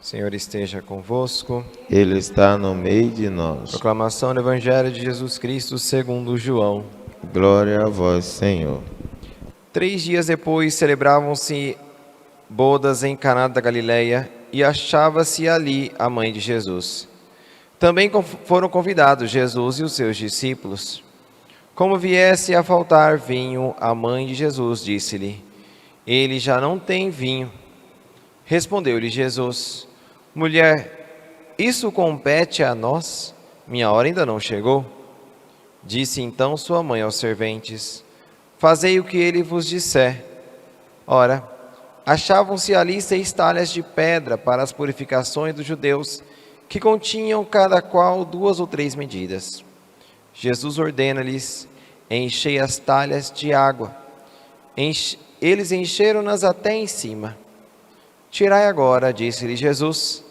Senhor esteja convosco. Ele está no meio de nós. Proclamação do Evangelho de Jesus Cristo segundo João. Glória a vós, Senhor. 3 dias depois celebravam-se bodas em Caná da Galileia e achava-se ali a mãe de Jesus. Também foram convidados Jesus e os seus discípulos. Como viesse a faltar vinho, a mãe de Jesus disse-lhe: Ele já não tem vinho. Respondeu-lhe Jesus: Mulher, isso compete a nós? Minha hora ainda não chegou. Disse então sua mãe aos serventes: Fazei o que ele vos disser. Ora, achavam-se ali 6 talhas de pedra para as purificações dos judeus, que continham cada qual 2 ou 3 medidas. Jesus ordena-lhes: Enchei as talhas de água. Eles encheram-nas até em cima. Tirai agora, disse-lhe Jesus,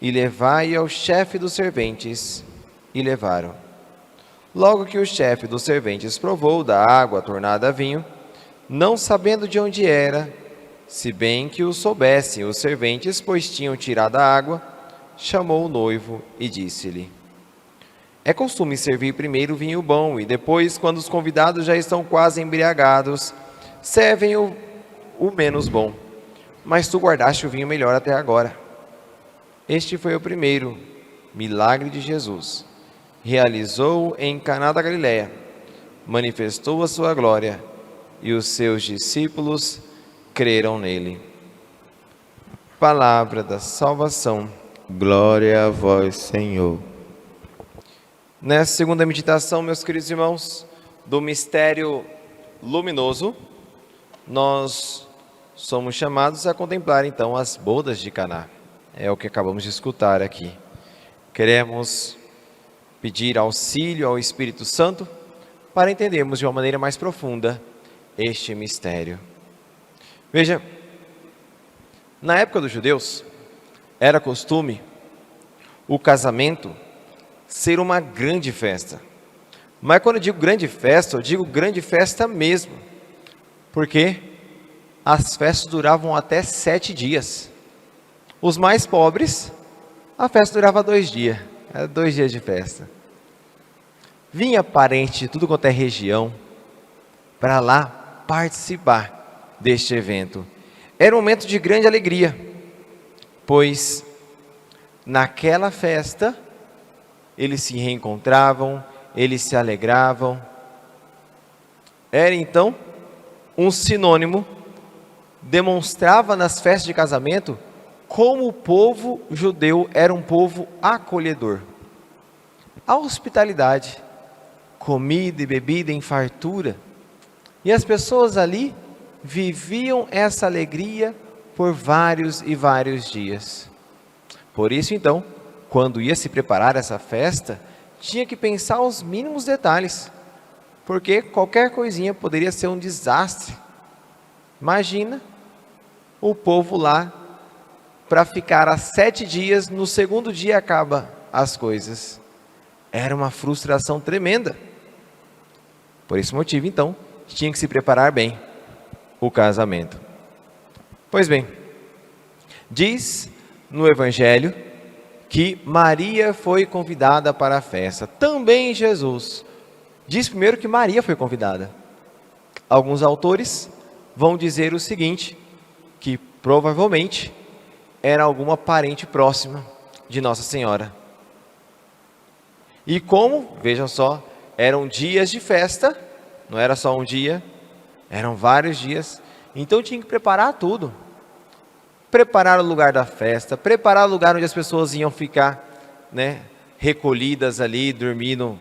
e levai ao chefe dos serventes. E levaram. Logo que o chefe dos serventes provou da água tornada a vinho, não sabendo de onde era, se bem que o soubessem os serventes, pois tinham tirado a água, chamou o noivo e disse-lhe: É costume servir primeiro o vinho bom, e depois, quando os convidados já estão quase embriagados, servem o menos bom. Mas tu guardaste o vinho melhor até agora. Este foi o primeiro milagre de Jesus. Realizou em Caná da Galileia, manifestou a sua glória, e os seus discípulos creram nele. Palavra da salvação. Glória a vós, Senhor. Nessa segunda meditação, meus queridos irmãos, do mistério luminoso, nós somos chamados a contemplar então as bodas de Caná. É o que acabamos de escutar aqui. Queremos pedir auxílio ao Espírito Santo para entendermos de uma maneira mais profunda este mistério. Veja, na época dos judeus, era costume o casamento ser uma grande festa. Mas quando eu digo grande festa, eu digo grande festa mesmo. Porque as festas duravam até 7 dias. Os mais pobres, a festa durava 2 dias. Era 2 dias de festa. Vinha parente de tudo quanto é região para lá participar deste evento. Era um momento de grande alegria, pois naquela festa eles se reencontravam, eles se alegravam. Era então um sinônimo, demonstrava nas festas de casamento como o povo judeu era um povo acolhedor. A hospitalidade, comida e bebida em fartura, e as pessoas ali viviam essa alegria por vários e vários dias. Por isso então, quando ia se preparar essa festa, tinha que pensar os mínimos detalhes, porque qualquer coisinha poderia ser um desastre. Imagina o povo lá para ficar há 7 dias, no segundo dia acaba as coisas. Era uma frustração tremenda. Por esse motivo, então, tinha que se preparar bem o casamento. Pois bem, diz no Evangelho que Maria foi convidada para a festa. Também Jesus. Diz primeiro que Maria foi convidada. Alguns autores vão dizer o seguinte, que provavelmente era alguma parente próxima de Nossa Senhora. E como, vejam só, eram dias de festa, não era só um dia, eram vários dias, então tinha que preparar tudo. Preparar o lugar da festa, preparar o lugar onde as pessoas iam ficar, recolhidas ali, dormindo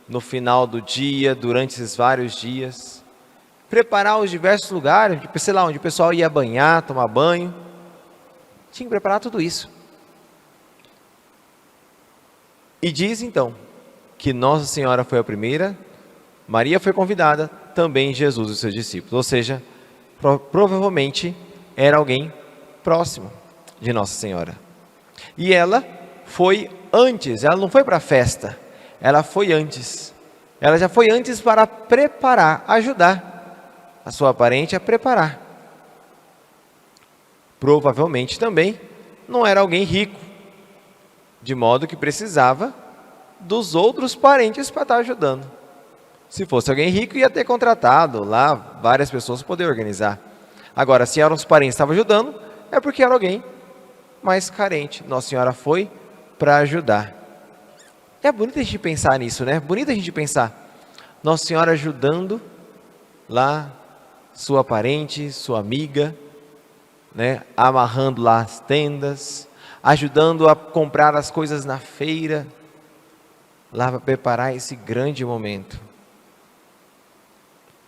no final do dia, durante esses vários dias. Preparar os diversos lugares, sei lá, onde o pessoal ia banhar, tomar banho. Tinha que preparar tudo isso. E diz então, que Nossa Senhora foi a primeira, Maria foi convidada, também Jesus e seus discípulos. Ou seja, provavelmente era alguém próximo de Nossa Senhora. E ela foi antes, ela não foi para a festa, ela foi antes. Ela já foi antes para preparar, ajudar a sua parente a preparar. Provavelmente também não era alguém rico, de modo que precisava dos outros parentes para estar ajudando. Se fosse alguém rico, ia ter contratado lá várias pessoas para poder organizar. Agora, se eram os parentes que estavam ajudando, é porque era alguém mais carente. Nossa Senhora foi para ajudar. É bonito a gente pensar nisso, né? Bonito a gente pensar. Nossa Senhora ajudando lá sua parente, sua amiga, né? Amarrando lá as tendas, ajudando a comprar as coisas na feira, lá para preparar esse grande momento.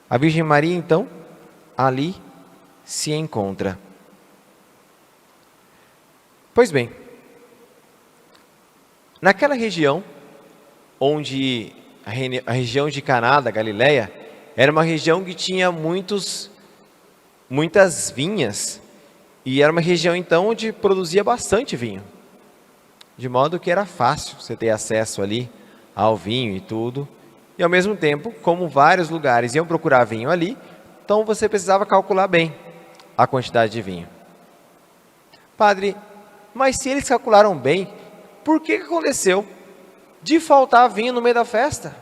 A Virgem Maria, então, ali se encontra. Pois bem, naquela região, onde a região de Caná da Galileia, era uma região que tinha muitas vinhas, e era uma região então onde produzia bastante vinho, de modo que era fácil você ter acesso ali ao vinho e tudo, e ao mesmo tempo, como vários lugares iam procurar vinho ali, então você precisava calcular bem a quantidade de vinho. Padre, mas se eles calcularam bem, por que aconteceu de faltar vinho no meio da festa?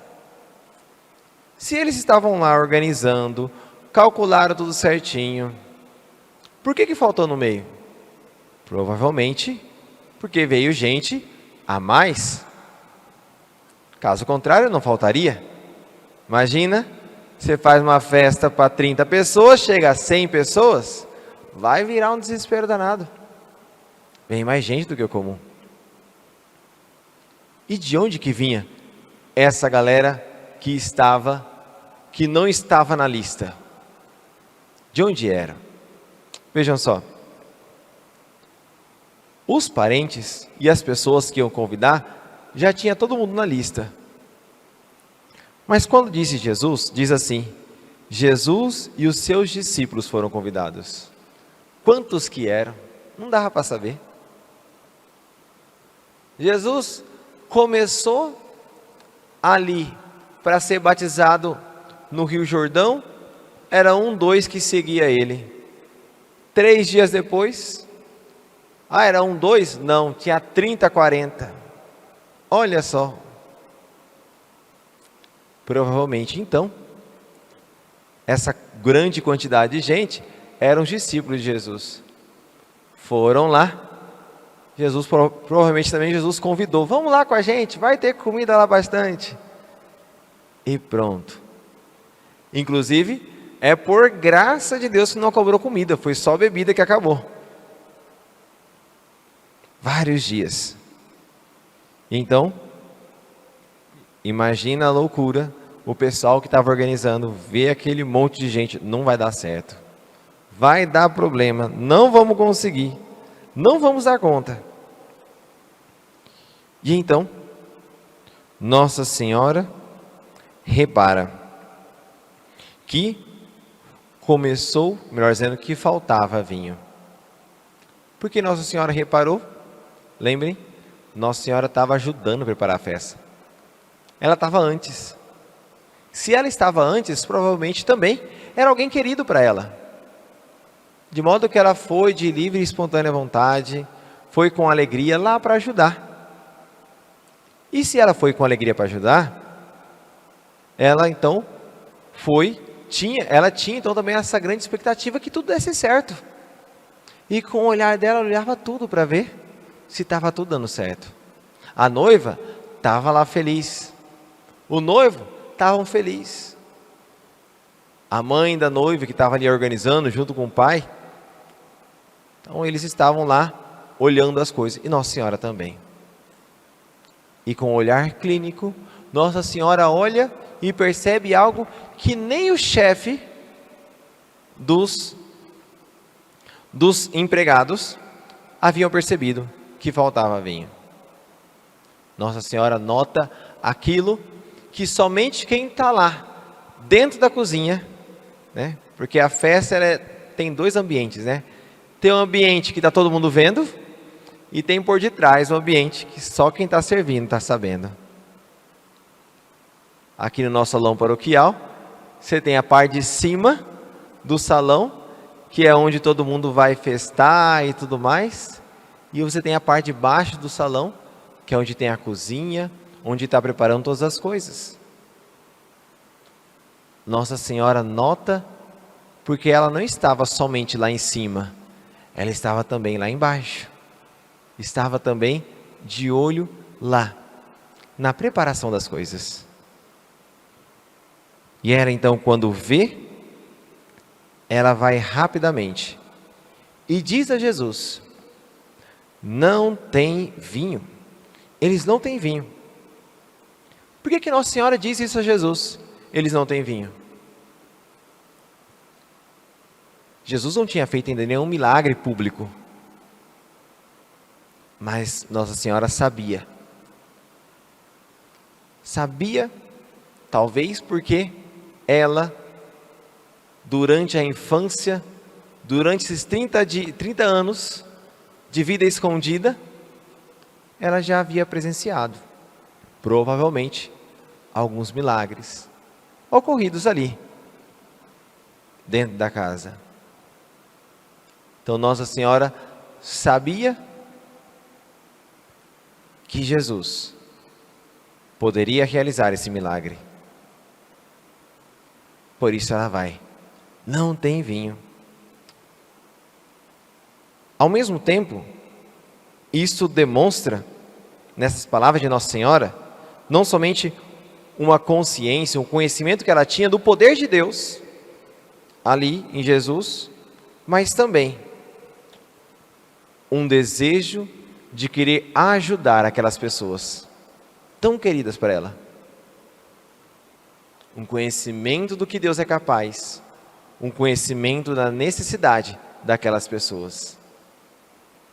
Se eles estavam lá organizando, calcularam tudo certinho, por que faltou no meio? Provavelmente porque veio gente a mais. Caso contrário, não faltaria. Imagina, você faz uma festa para 30 pessoas, chega a 100 pessoas, vai virar um desespero danado. Vem mais gente do que o comum. E de onde que vinha essa galera que não estava na lista? De onde era? Vejam só. Os parentes e as pessoas que iam convidar, já tinha todo mundo na lista. Mas quando disse Jesus, diz assim: Jesus e os seus discípulos foram convidados. Quantos que eram? Não dava para saber. Jesus começou ali para ser batizado no Rio Jordão, era 2 que seguia ele. 3 dias depois, era 2? Não, tinha 30, 40. Olha só. Provavelmente então, essa grande quantidade de gente eram os discípulos de Jesus. Foram lá. Jesus, provavelmente também Jesus convidou, vamos lá com a gente, vai ter comida lá bastante. E pronto. Inclusive, é por graça de Deus que não cobrou comida, foi só bebida que acabou. Vários dias. Então, imagina a loucura, o pessoal que estava organizando, ver aquele monte de gente, não vai dar certo. Vai dar problema, não vamos conseguir, não vamos dar conta. E então, Nossa Senhora repara que começou, melhor dizendo, que faltava vinho. Por que Nossa Senhora reparou? Lembrem, Nossa Senhora estava ajudando a preparar a festa. Ela estava antes. Se ela estava antes, provavelmente também era alguém querido para ela. De modo que ela foi de livre e espontânea vontade, foi com alegria lá para ajudar. E se ela foi com alegria para ajudar, ela então ela tinha então também essa grande expectativa que tudo desse certo. E com o olhar dela, ela olhava tudo para ver se estava tudo dando certo. A noiva estava lá feliz. O noivo estavam felizes. A mãe da noiva que estava ali organizando junto com o pai. Então eles estavam lá olhando as coisas. E Nossa Senhora também. E com o olhar clínico, Nossa Senhora olha e percebe algo que nem o chefe dos empregados haviam percebido, que faltava vinho. Nossa Senhora nota aquilo que somente quem está lá, dentro da cozinha, né? Porque a festa tem 2 ambientes, né? Tem um ambiente que está todo mundo vendo, e tem por detrás um ambiente que só quem está servindo está sabendo. Aqui no nosso salão paroquial, você tem a parte de cima do salão, que é onde todo mundo vai festar e tudo mais. E você tem a parte de baixo do salão, que é onde tem a cozinha, onde está preparando todas as coisas. Nossa Senhora nota, porque ela não estava somente lá em cima, ela estava também lá embaixo. Estava também de olho lá, na preparação das coisas. E ela então, quando vê, ela vai rapidamente e diz a Jesus: não tem vinho. Eles não têm vinho. Por que Nossa Senhora diz isso a Jesus? Eles não têm vinho. Jesus não tinha feito ainda nenhum milagre público. Mas Nossa Senhora sabia. Sabia, talvez porque ela, durante a infância, durante esses 30 anos de vida escondida, ela já havia presenciado, provavelmente, alguns milagres ocorridos ali, dentro da casa. Então Nossa Senhora sabia que Jesus poderia realizar esse milagre. Por isso ela vai. Não tem vinho. Ao mesmo tempo, isso demonstra, nessas palavras de Nossa Senhora, não somente uma consciência, um conhecimento que ela tinha do poder de Deus, ali em Jesus, mas também um desejo de querer ajudar aquelas pessoas tão queridas para ela. Um conhecimento do que Deus é capaz, um conhecimento da necessidade daquelas pessoas.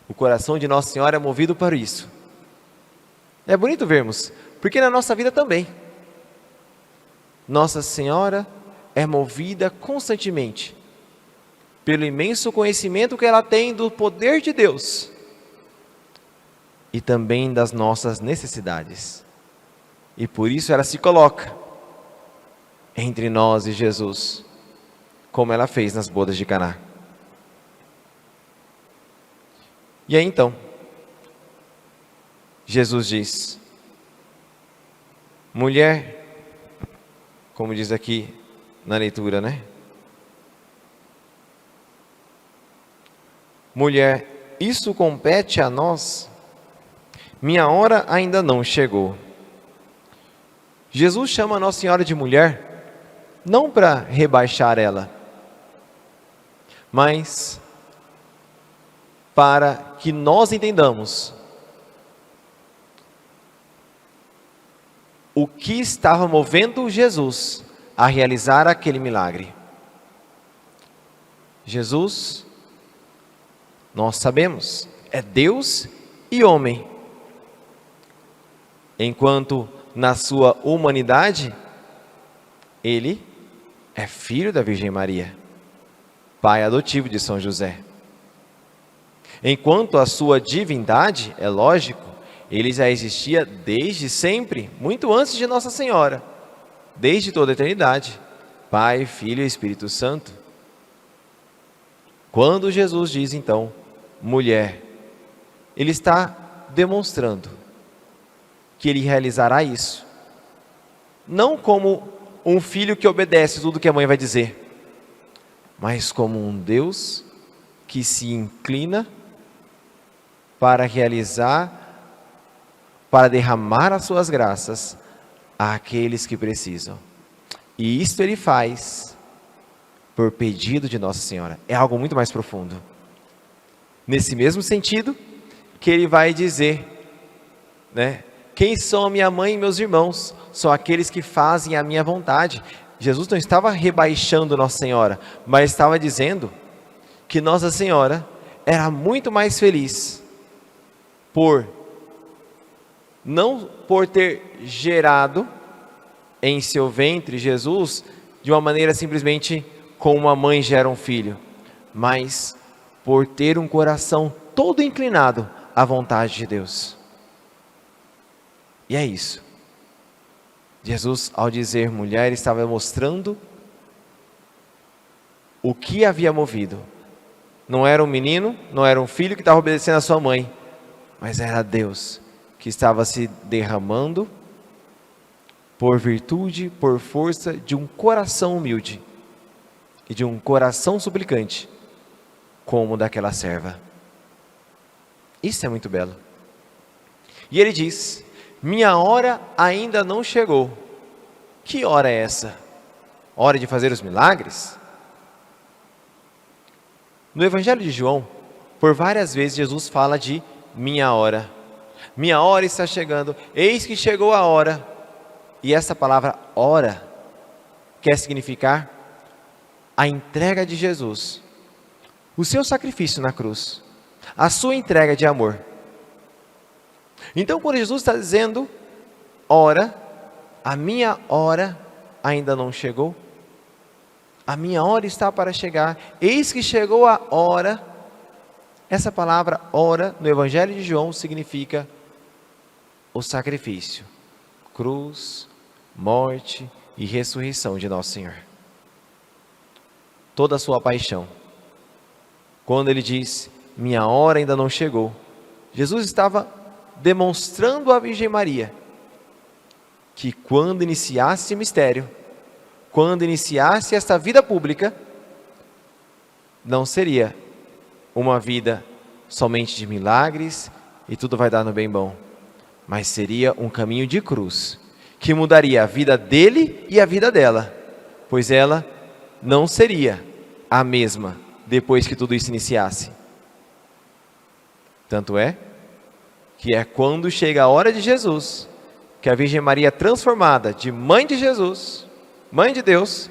O coração de Nossa Senhora é movido para isso. É bonito vermos, porque na nossa vida também. Nossa Senhora é movida constantemente pelo imenso conhecimento que ela tem do poder de Deus e também das nossas necessidades. E por isso ela se coloca entre nós e Jesus, como ela fez nas bodas de Caná. E aí então, Jesus diz: mulher, como diz aqui na leitura, né? Mulher, isso compete a nós? Minha hora ainda não chegou. Jesus chama a Nossa Senhora de mulher, não para rebaixar ela, mas para que nós entendamos o que estava movendo Jesus a realizar aquele milagre. Jesus, nós sabemos, é Deus e homem. Enquanto na sua humanidade, ele é filho da Virgem Maria, pai adotivo de São José. Enquanto a sua divindade, é lógico, ele já existia desde sempre, muito antes de Nossa Senhora, desde toda a eternidade, Pai, Filho e Espírito Santo. Quando Jesus diz então, mulher, ele está demonstrando que ele realizará isso, não como um filho que obedece tudo que a mãe vai dizer, mas como um Deus que se inclina para realizar, para derramar as suas graças àqueles que precisam. E isto ele faz por pedido de Nossa Senhora. É algo muito mais profundo. Nesse mesmo sentido que ele vai dizer, né? Quem são a minha mãe e meus irmãos? São aqueles que fazem a minha vontade. Jesus não estava rebaixando Nossa Senhora, mas estava dizendo que Nossa Senhora era muito mais feliz não por ter gerado em seu ventre Jesus de uma maneira simplesmente como uma mãe gera um filho, mas por ter um coração todo inclinado à vontade de Deus. E é isso. Jesus, ao dizer mulher, estava mostrando o que havia movido. Não era um menino, não era um filho que estava obedecendo a sua mãe, mas era Deus que estava se derramando por virtude, por força de um coração humilde e de um coração suplicante, como o daquela serva. Isso é muito belo. E ele diz: minha hora ainda não chegou. Que hora é essa? Hora de fazer os milagres? No Evangelho de João, por várias vezes Jesus fala de minha hora. Minha hora está chegando, eis que chegou a hora. E essa palavra hora quer significar a entrega de Jesus, o seu sacrifício na cruz, a sua entrega de amor. Então, quando Jesus está dizendo hora, a minha hora ainda não chegou, a minha hora está para chegar, eis que chegou a hora. Essa palavra hora no Evangelho de João significa o sacrifício, cruz, morte e ressurreição de nosso Senhor. Toda a sua paixão. Quando ele diz, minha hora ainda não chegou, Jesus estava demonstrando à Virgem Maria que quando iniciasse esse mistério, quando iniciasse esta vida pública, não seria uma vida somente de milagres e tudo vai dar no bem bom, mas seria um caminho de cruz, que mudaria a vida dele e a vida dela, pois ela não seria a mesma depois que tudo isso iniciasse. Tanto é que é quando chega a hora de Jesus, que a Virgem Maria é transformada de mãe de Jesus, mãe de Deus,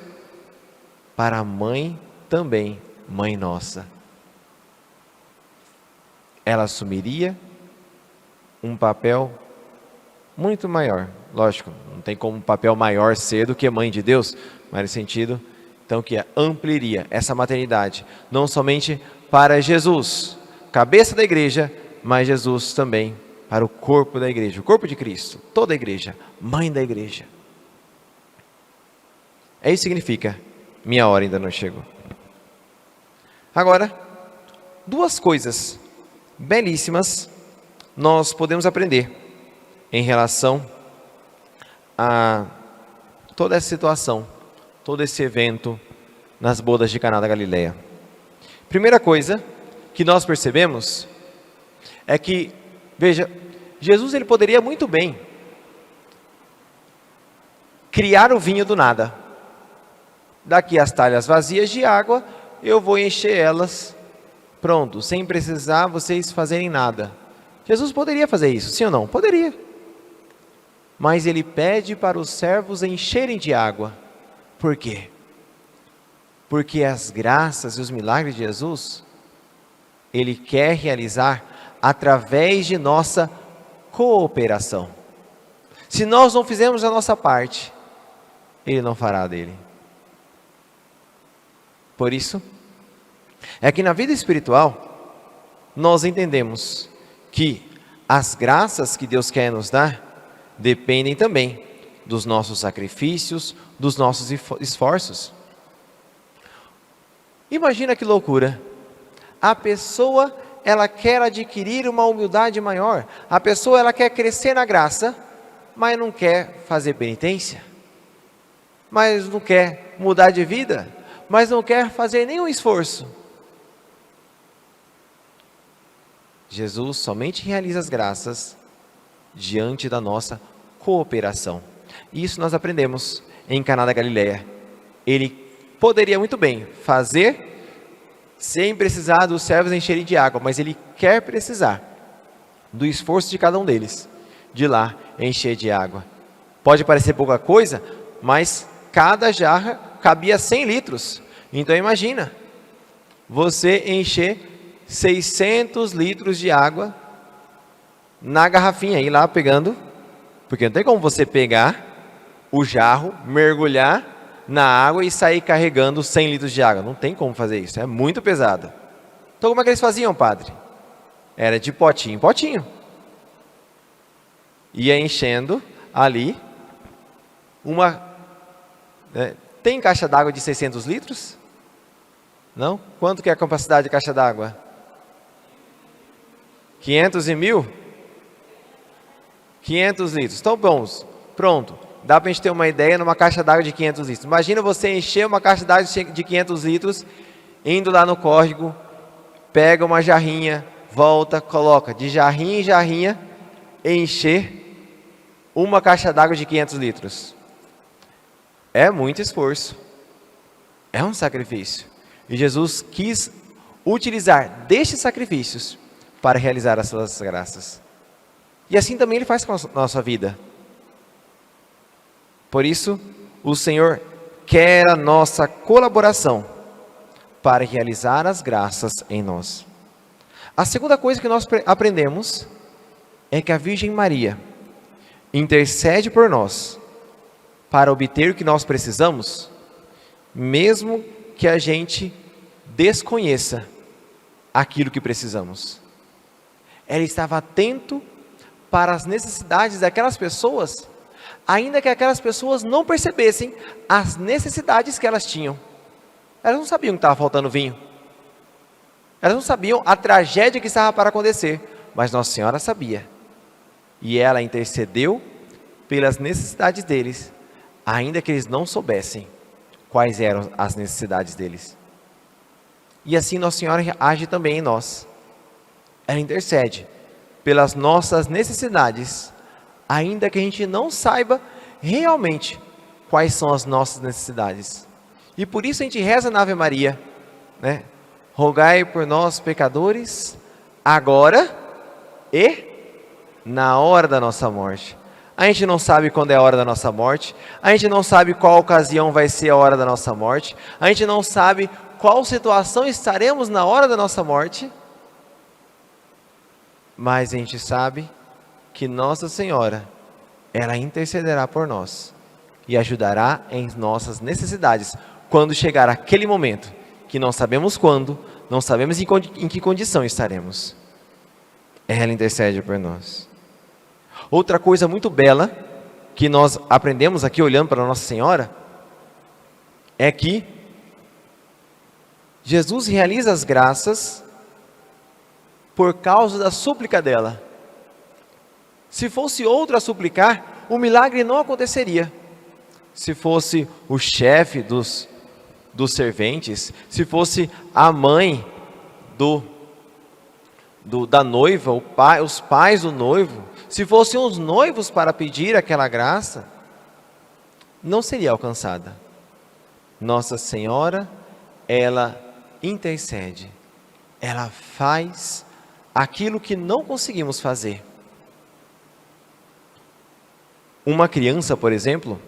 para mãe também, mãe nossa. Ela assumiria um papel muito maior. Lógico, não tem como um papel maior ser do que mãe de Deus, mas no sentido, então, que ampliaria essa maternidade, não somente para Jesus, cabeça da igreja, mas Jesus também para o corpo da igreja, o corpo de Cristo, toda a igreja, mãe da igreja. É isso que significa, minha hora ainda não chegou. Agora, duas coisas belíssimas nós podemos aprender em relação a toda essa situação, todo esse evento nas bodas de Caná da Galileia. Primeira coisa que nós percebemos é que, veja, Jesus ele poderia muito bem criar o vinho do nada. Daqui as talhas vazias de água, eu vou encher elas, pronto, sem precisar vocês fazerem nada. Jesus poderia fazer isso, sim ou não? Poderia. Mas ele pede para os servos encherem de água. Por quê? Porque as graças e os milagres de Jesus, ele quer realizar através de nossa cooperação. Se nós não fizermos a nossa parte, ele não fará dele. Por isso, é que na vida espiritual, nós entendemos que as graças que Deus quer nos dar, dependem também dos nossos sacrifícios, dos nossos esforços. Imagina que loucura, a pessoa ela quer adquirir uma humildade maior, a pessoa ela quer crescer na graça, mas não quer fazer penitência, mas não quer mudar de vida, mas não quer fazer nenhum esforço. Jesus somente realiza as graças diante da nossa cooperação. Isso nós aprendemos em Caná da Galileia. Ele poderia muito bem fazer sem precisar dos servos encherem de água, mas ele quer precisar do esforço de cada um deles, de lá encher de água. Pode parecer pouca coisa, mas cada jarra cabia 100 litros. Então imagina, você encher 600 litros de água na garrafinha, ir lá pegando, porque não tem como você pegar o jarro, mergulhar na água e sair carregando 100 litros de água. Não tem como fazer isso, é muito pesado. Então como é que eles faziam, padre? Era de potinho em potinho. Ia enchendo ali tem caixa d'água de 600 litros? Não? Quanto que é a capacidade de caixa d'água? 500 e 1.000? 500 litros. Então, bons. Pronto. Dá para a gente ter uma ideia numa caixa d'água de 500 litros. Imagina você encher uma caixa d'água de 500 litros, indo lá no córrego, pega uma jarrinha, volta, coloca de jarrinha em jarrinha, encher uma caixa d'água de 500 litros. É muito esforço. É um sacrifício. E Jesus quis utilizar destes sacrifícios para realizar as suas graças. E assim também Ele faz com a nossa vida. Por isso, o Senhor quer a nossa colaboração para realizar as graças em nós. A segunda coisa que nós aprendemos é que a Virgem Maria intercede por nós para obter o que nós precisamos, mesmo que a gente desconheça aquilo que precisamos. Ela estava atento para as necessidades daquelas pessoas, ainda que aquelas pessoas não percebessem as necessidades que elas tinham. Elas não sabiam que estava faltando vinho. Elas não sabiam a tragédia que estava para acontecer, mas Nossa Senhora sabia. E ela intercedeu pelas necessidades deles, ainda que eles não soubessem quais eram as necessidades deles. E assim Nossa Senhora age também em nós. Ela intercede pelas nossas necessidades, ainda que a gente não saiba realmente quais são as nossas necessidades. E por isso a gente reza na Ave Maria, né? Rogai por nós pecadores, agora e na hora da nossa morte. A gente não sabe quando é a hora da nossa morte, a gente não sabe qual ocasião vai ser a hora da nossa morte, a gente não sabe qual situação estaremos na hora da nossa morte, mas a gente sabe que Nossa Senhora, ela intercederá por nós e ajudará em nossas necessidades, quando chegar aquele momento, que não sabemos quando, não sabemos em que condição estaremos. Ela intercede por nós. Outra coisa muito bela, que nós aprendemos aqui olhando para Nossa Senhora, é que Jesus realiza as graças por causa da súplica dela. Se fosse outro a suplicar, o milagre não aconteceria. Se fosse o chefe dos serventes, se fosse a mãe da noiva, os pais do noivo, se fossem os noivos para pedir aquela graça, não seria alcançada. Nossa Senhora, ela intercede, ela faz aquilo que não conseguimos fazer. Uma criança, por exemplo,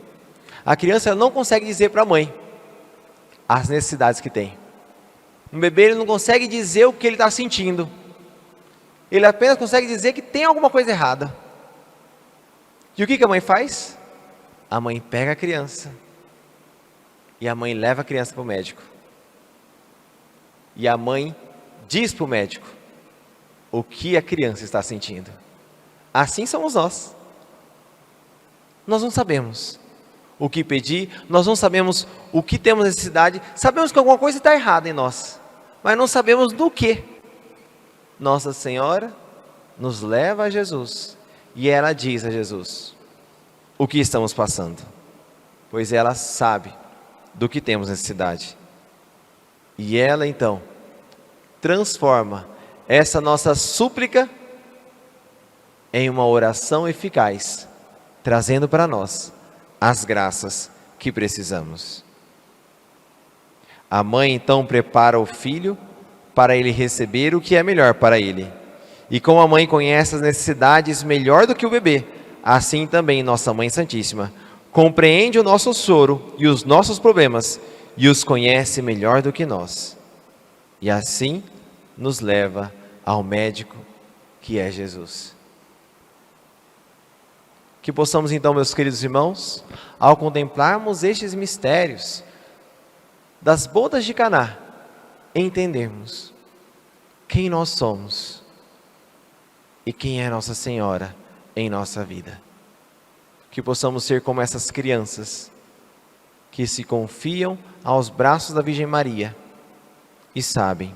a criança não consegue dizer para a mãe as necessidades que tem. Um bebê, ele não consegue dizer o que ele está sentindo. Ele apenas consegue dizer que tem alguma coisa errada. E o que a mãe faz? A mãe pega a criança e a mãe leva a criança para o médico. E a mãe diz para o médico o que a criança está sentindo. Assim somos nós. Nós não sabemos o que pedir, nós não sabemos o que temos necessidade, sabemos que alguma coisa está errada em nós, mas não sabemos do que. Nossa Senhora nos leva a Jesus e ela diz a Jesus o que estamos passando, pois ela sabe do que temos necessidade. E ela então transforma essa nossa súplica em uma oração eficaz, trazendo para nós as graças que precisamos. A mãe então prepara o filho para ele receber o que é melhor para ele. E como a mãe conhece as necessidades melhor do que o bebê, assim também nossa Mãe Santíssima compreende o nosso choro e os nossos problemas e os conhece melhor do que nós. E assim nos leva ao médico que é Jesus. Que possamos então, meus queridos irmãos, ao contemplarmos estes mistérios das bodas de Caná, entendermos quem nós somos e quem é Nossa Senhora em nossa vida. Que possamos ser como essas crianças que se confiam aos braços da Virgem Maria e sabem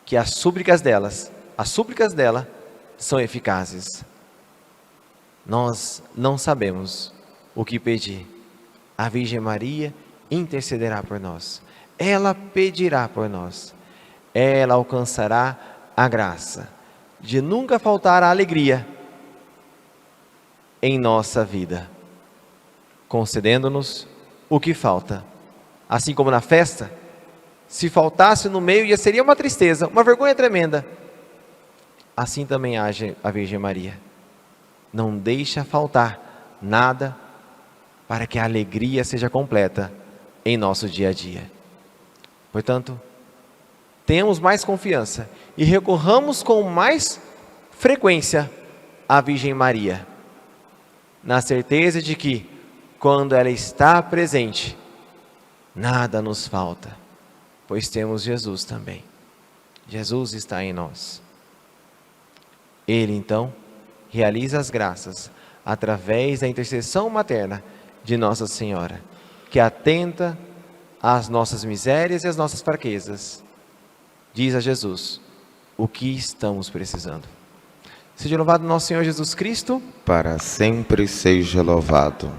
que as súplicas delas as súplicas dela são eficazes. Nós não sabemos o que pedir. A Virgem Maria intercederá por nós. Ela pedirá por nós. Ela alcançará a graça de nunca faltar a alegria em nossa vida, concedendo-nos o que falta. Assim como na festa, se faltasse no meio, já seria uma tristeza, uma vergonha tremenda. Assim também age a Virgem Maria. Não deixa faltar nada para que a alegria seja completa em nosso dia a dia. Portanto, tenhamos mais confiança e recorramos com mais frequência à Virgem Maria, na certeza de que, quando ela está presente, nada nos falta, pois temos Jesus também. Jesus está em nós. Ele, então, realiza as graças através da intercessão materna de Nossa Senhora, que atenta às nossas misérias e às nossas fraquezas. Diz a Jesus o que estamos precisando. Seja louvado nosso Senhor Jesus Cristo. Para sempre seja louvado.